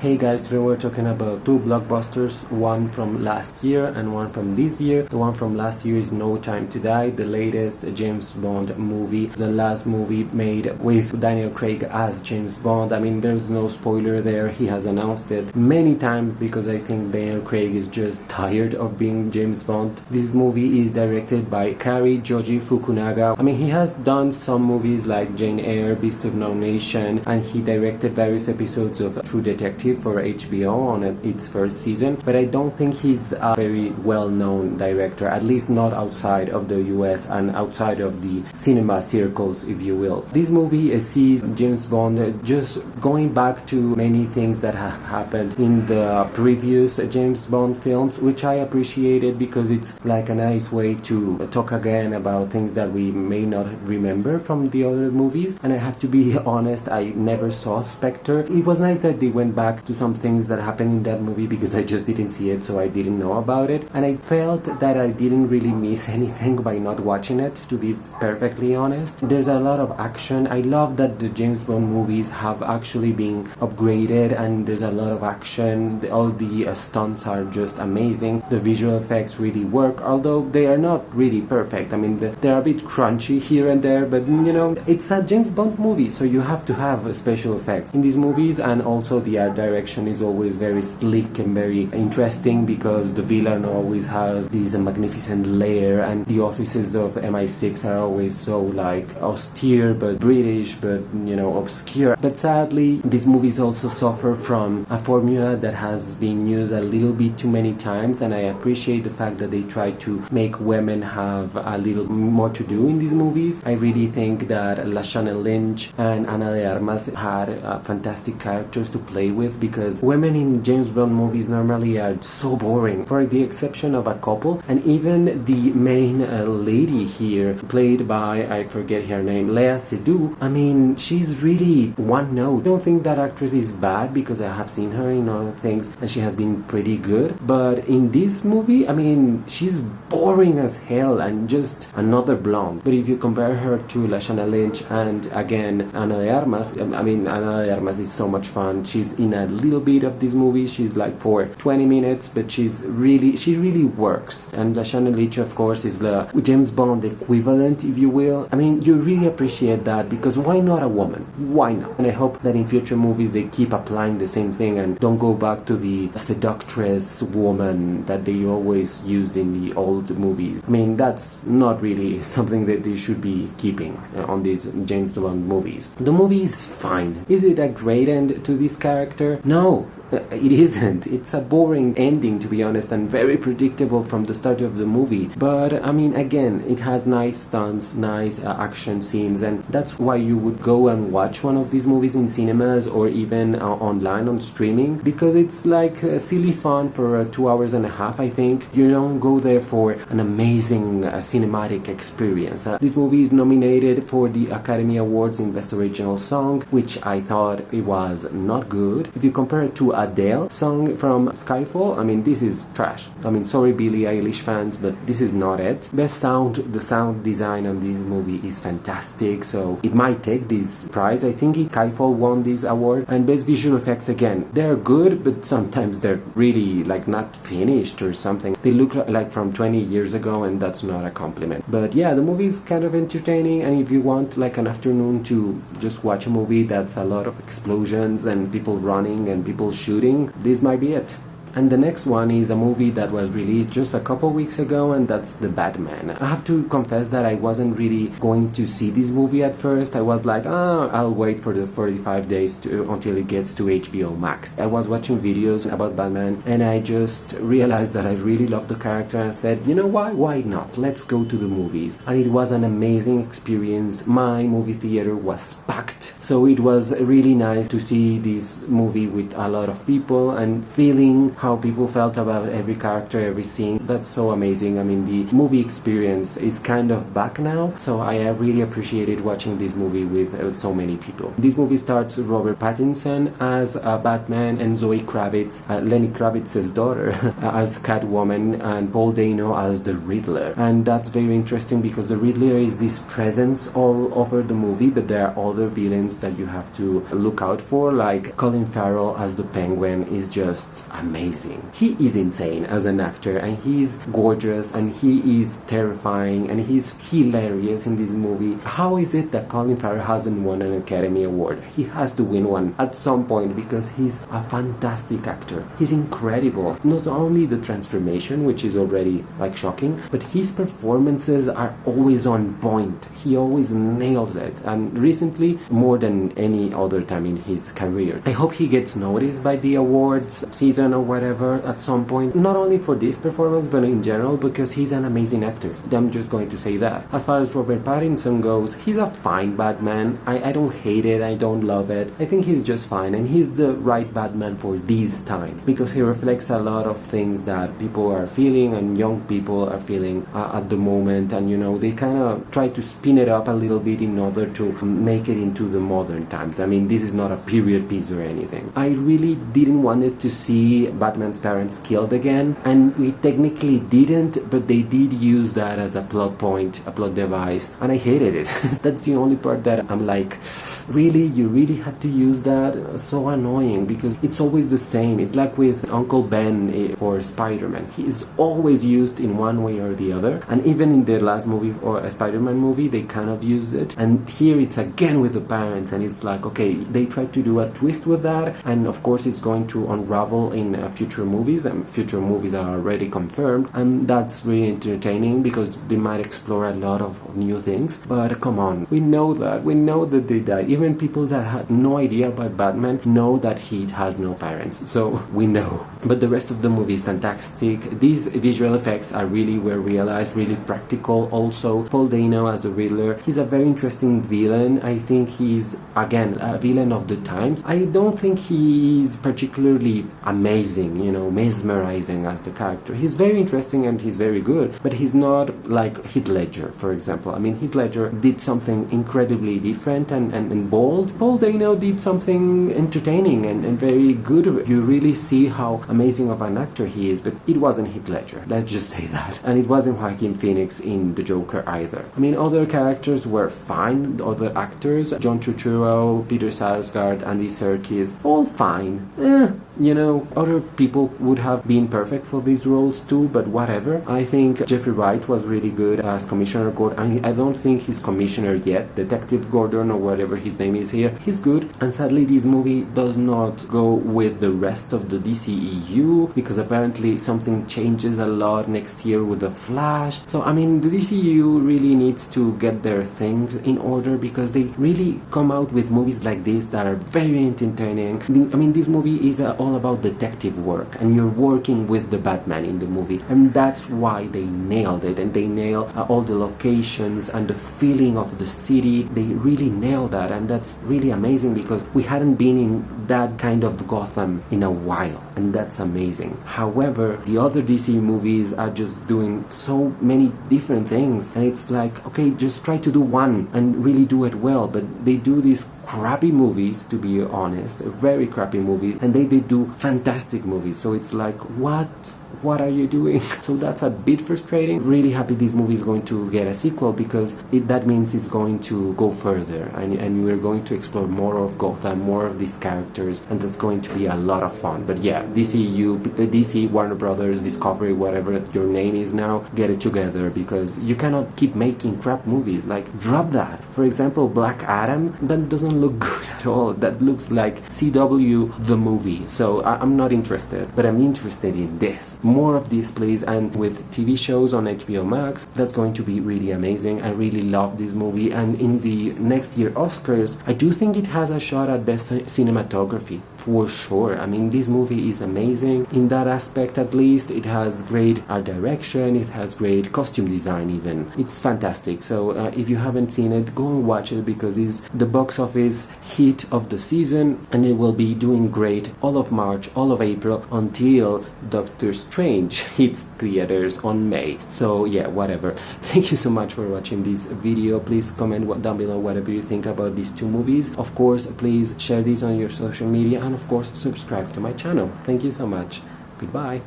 Hey guys, today we're talking about two blockbusters, one from last year and one from this year. The one from last year is No Time to Die, the latest James Bond movie, the last movie made with Daniel Craig as James Bond. I mean, there's no spoiler there. He has announced it many times because I think Daniel Craig is just tired of being James Bond. This movie is directed by Kari Joji Fukunaga. I mean, he has done some movies like Jane Eyre, Beast of No Nation, and he directed various episodes of True Detective for HBO on its first season, but I don't think he's a very well-known director, at least not outside of the US and outside of the cinema circles, if you will. This movie sees James Bond just going back to many things that have happened in the previous James Bond films, which I appreciated because it's like a nice way to talk again about things that we may not remember from the other movies. And I have to be honest, I never saw Spectre. It was nice that they went back to some things that happened in that movie because I just didn't see it, so I didn't know about it, and I felt that I didn't really miss anything by not watching it, to be perfectly honest. There's a lot of action. I love that the James Bond movies have actually been upgraded and there's a lot of action. All the stunts are just amazing. The visual effects really work, although they are not really perfect. I mean, they're a bit crunchy here and there, but you know, it's a James Bond movie, so you have to have special effects in these movies, and also the art direction is always very slick and very interesting because the villain always has this magnificent lair, and the offices of MI6 are always so like austere but British but you know obscure. But sadly, these movies also suffer from a formula that has been used a little bit too many times, and I appreciate the fact that they try to make women have a little more to do in these movies. I really think that Lashana Lynch and Ana de Armas had fantastic characters to play with, because women in James Bond movies normally are so boring, for the exception of a couple, and even the main lady here, played by, I forget her name, Lea Seydoux. I mean, she's really one note. I don't think that actress is bad because I have seen her in other things and she has been pretty good, but in this movie, I mean, she's boring as hell and just another blonde. But if you compare her to Lashana Lynch and again Ana de Armas, I mean, Ana de Armas is so much fun. She's in a little bit of this movie. She's like for 20 minutes, but she really works. And Lashana Lynch, of course, is the James Bond equivalent, if you will. I mean, you really appreciate that, because why not a woman? Why not? And I hope that in future movies they keep applying the same thing and don't go back to the seductress woman that they always use in the old movies. I mean, that's not really something that they should be keeping on these James Bond movies. The movie is fine. Is it a great end to this character? No. It isn't. It's a boring ending, to be honest, and very predictable from the start of the movie. But, I mean, again, it has nice stunts, nice action scenes, and that's why you would go and watch one of these movies in cinemas or even online on streaming, because it's like silly fun for 2 hours and a half, I think. You don't go there for an amazing cinematic experience. This movie is nominated for the Academy Awards in Best Original Song, which I thought it was not good. If you compare it to Adele song from Skyfall, I mean, this is trash. I mean, sorry Billie Eilish fans, but this is not it. Best sound, the sound design on this movie is fantastic, so it might take this prize. I think Skyfall won this award. And best visual effects, again, they're good, but sometimes they're really like not finished or something. They look like from 20 years ago, and that's not a compliment. But yeah, the movie is kind of entertaining, and if you want like an afternoon to just watch a movie that's a lot of explosions and people running and people shooting, this might be it. And the next one is a movie that was released just a couple weeks ago, and that's The Batman. I have to confess that I wasn't really going to see this movie at first. I was like, I'll wait for the 45 days until it gets to HBO Max. I was watching videos about Batman, and I just realized that I really loved the character, and I said, you know what? Why not? Let's go to the movies. And it was an amazing experience. My movie theater was packed. So it was really nice to see this movie with a lot of people and feeling how people felt about every character, every scene. That's so amazing. I mean, the movie experience is kind of back now, so I really appreciated watching this movie with so many people. This movie starts Robert Pattinson as Batman, and Zoe Kravitz, Lenny Kravitz's daughter, as Catwoman, and Paul Dano as the Riddler. And that's very interesting because the Riddler is this presence all over the movie, but there are other villains that you have to look out for. Like Colin Farrell as the Penguin is just amazing. He is insane as an actor, and he's gorgeous, and he is terrifying, and he's hilarious in this movie. How is it that Colin Farrell hasn't won an Academy Award? He has to win one at some point because he's a fantastic actor. He's incredible. Not only the transformation, which is already like shocking, but his performances are always on point. He always nails it, and recently more than any other time in his career. I hope he gets noticed by the awards season or whatever at some point, not only for this performance but in general, because he's an amazing actor. I'm just going to say that. As far as Robert Pattinson goes, he's a fine Batman. I don't hate it, I don't love it. I think he's just fine, and he's the right Batman for this time because he reflects a lot of things that people are feeling and young people are feeling at the moment, and you know, they kind of try to spin it up a little bit in order to make it into the modern times. I mean, this is not a period piece or anything. I really didn't want it to see Batman's parents killed again, and we technically didn't, but they did use that as a plot point, a plot device, and I hated it. That's the only part that I'm like, really? You really had to use that? So annoying, because it's always the same. It's like with Uncle Ben for Spider-Man. He is always used in one way or the other, and even in the last movie or a Spider-Man movie they kind of used it, and here it's again with the parents, and it's like, okay, they tried to do a twist with that, and of course it's going to unravel in future movies, and future movies are already confirmed, and that's really entertaining because they might explore a lot of new things. But come on, we know that they died. Even people that had no idea about Batman know that he has no parents, so we know. But the rest of the movie is fantastic. These visual effects are really well realized, really practical. Also, Paul Dano as the Riddler, he's a very interesting villain. I think he's, again, a villain of the times. I don't think he's particularly amazing, you know, mesmerizing as the character. He's very interesting and he's very good, but he's not like Heath Ledger, for example. I mean, Heath Ledger did something incredibly different and bold. Paul Dano did something entertaining and very good. You really see how amazing of an actor he is, but it wasn't Heath Ledger, let's just say that. And it wasn't Joaquin Phoenix in The Joker either. I mean, other characters were fine, other actors, John Turturro, Peter Sarsgaard, Andy Serkis, all fine. You know, other people would have been perfect for these roles too, but whatever. I think Jeffrey Wright was really good as Commissioner Gordon. I don't think he's Commissioner yet, Detective Gordon or whatever his name is here. He's good, and sadly this movie does not go with the rest of the DCEU because apparently something changes a lot next year with the Flash. So I mean, the DCEU really needs to get their things in order because they really come out with movies like this that are very entertaining. I mean, this movie is all about detective work, and you're working with the Batman in the movie, and that's why they nailed it, and they nailed all the locations and the feeling of the city. They really nailed that, and that's really amazing because we hadn't been in that kind of Gotham in a while, and that's amazing. However, the other DC movies are just doing so many different things, and it's like, okay, just try to do one and really do it well, but they do these crappy movies, to be honest, very crappy movies, and they do fantastic movies. So it's like, what are you doing? So that's a bit frustrating. Really happy this movie is going to get a sequel because that means it's going to go further, and we're going to explore more of Gotham, more of these characters, and that's going to be a lot of fun. But yeah, DC, Warner Brothers, Discovery, whatever your name is now, get it together because you cannot keep making crap movies. Like, drop that. For example, Black Adam, that doesn't look good at all. That looks like CW the movie. So I'm not interested, but I'm interested in this. More of this, please. And with TV shows on HBO Max, that's going to be really amazing. I really love this movie, and in the next year Oscars, I do think it has a shot at best cinematography for sure. I mean, this movie is amazing in that aspect. At least it has great art direction, it has great costume design even. It's fantastic. So if you haven't seen it, go and watch it because it's the box office hit of the season, and it will be doing great all of March, all of April, until Doctor Strange hits theaters on May. So yeah, whatever. Thank you so much for watching this video. Please comment down below whatever you think about these two movies. Of course, please share these on your social media, and of course subscribe to my channel. Thank you so much. Goodbye.